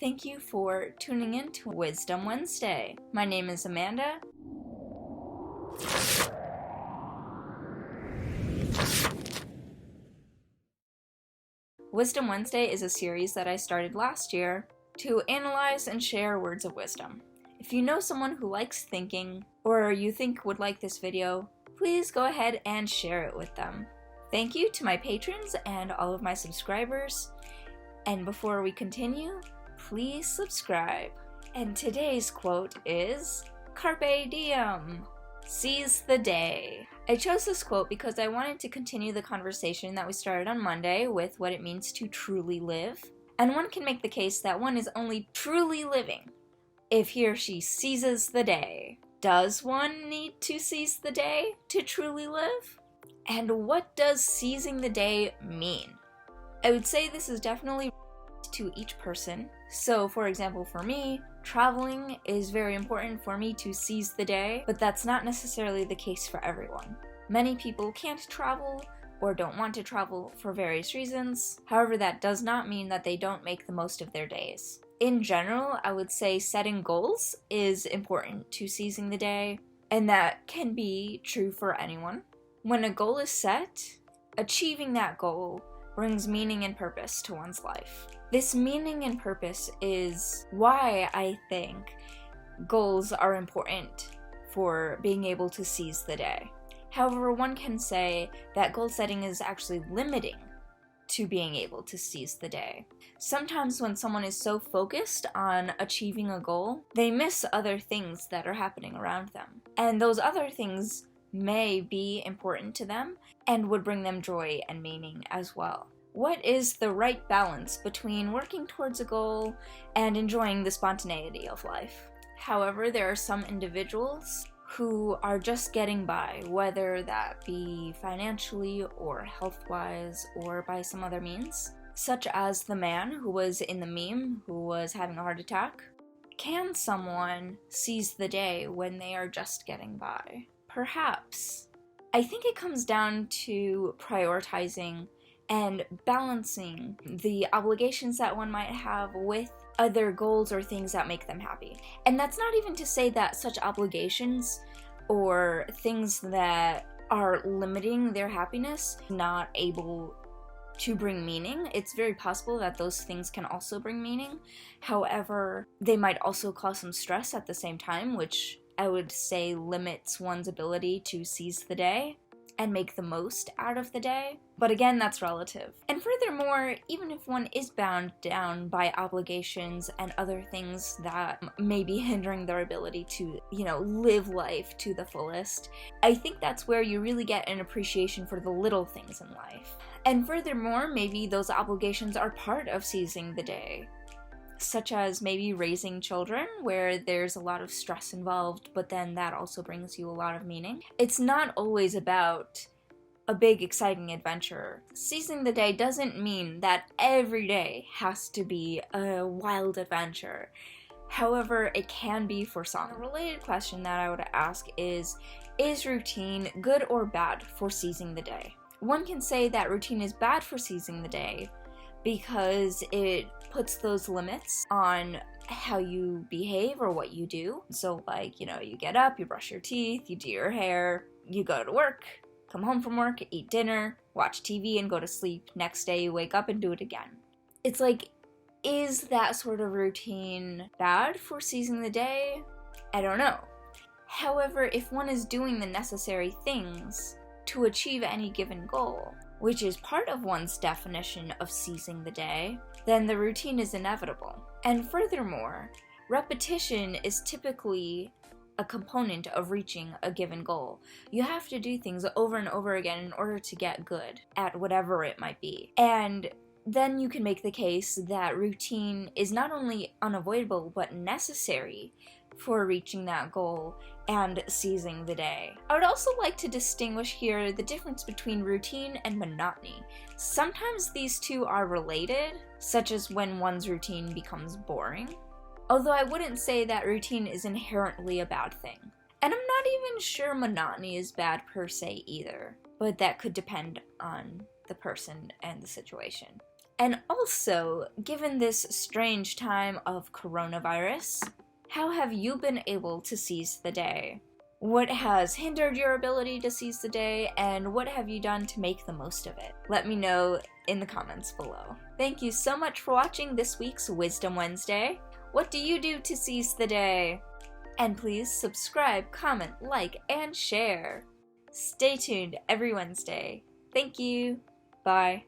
Thank you for tuning in to Wisdom Wednesday. My name is Amanda. Wisdom Wednesday is a series that I started last year to analyze and share words of wisdom. If you know someone who likes thinking, or you think would like this video, please go ahead and share it with them. Thank you to my patrons and all of my subscribers. And before we continue, please subscribe. And today's quote is, Carpe Diem, seize the day. I chose this quote because I wanted to continue the conversation that we started on Monday with what it means to truly live. And one can make the case that one is only truly living if he or she seizes the day. Does one need to seize the day to truly live? And what does seizing the day mean? I would say this is definitely to each person. So for example, for me, traveling is very important for me to seize the day, but that's not necessarily the case for everyone. Many people can't travel or don't want to travel for various reasons. However, that does not mean that they don't make the most of their days. In general, I would say setting goals is important to seizing the day, and that can be true for anyone. When a goal is set, achieving that goal brings meaning and purpose to one's life. This meaning and purpose is why I think goals are important for being able to seize the day. However, one can say that goal setting is actually limiting to being able to seize the day. Sometimes when someone is so focused on achieving a goal, they miss other things that are happening around them. And those other things may be important to them and would bring them joy and meaning as well. What is the right balance between working towards a goal and enjoying the spontaneity of life? However, there are some individuals who are just getting by, whether that be financially or health-wise or by some other means, such as the man who was in the meme who was having a heart attack. Can someone seize the day when they are just getting by? Perhaps. I think it comes down to prioritizing and balancing the obligations that one might have with other goals or things that make them happy. And that's not even to say that such obligations or things that are limiting their happiness not able to bring meaning. It's very possible that those things can also bring meaning. However, they might also cause some stress at the same time, which I would say limits one's ability to seize the day and make the most out of the day. But again, that's relative. And furthermore, even if one is bound down by obligations and other things that may be hindering their ability to, live life to the fullest, I think that's where you really get an appreciation for the little things in life. And furthermore, maybe those obligations are part of seizing the day, such as maybe raising children, where there's a lot of stress involved, but then that also brings you a lot of meaning. It's not always about a big, exciting adventure. Seizing the day doesn't mean that every day has to be a wild adventure. However, it can be for some. A related question that I would ask is routine good or bad for seizing the day? One can say that routine is bad for seizing the day because it puts those limits on how you behave or what you do. So you get up, you brush your teeth, you do your hair, you go to work, come home from work, eat dinner, watch TV and go to sleep. Next day you wake up and do it again. It's is that sort of routine bad for seizing the day? I don't know. However, if one is doing the necessary things to achieve any given goal, which is part of one's definition of seizing the day, then the routine is inevitable. And furthermore, repetition is typically a component of reaching a given goal. You have to do things over and over again in order to get good at whatever it might be. And then you can make the case that routine is not only unavoidable but necessary for reaching that goal and seizing the day. I would also like to distinguish here the difference between routine and monotony. Sometimes these two are related, such as when one's routine becomes boring, although I wouldn't say that routine is inherently a bad thing. And I'm not even sure monotony is bad per se either, but that could depend on the person and the situation. And also, given this strange time of coronavirus, how have you been able to seize the day? What has hindered your ability to seize the day, and what have you done to make the most of it? Let me know in the comments below. Thank you so much for watching this week's Wisdom Wednesday. What do you do to seize the day? And please subscribe, comment, like, and share. Stay tuned every Wednesday. Thank you. Bye.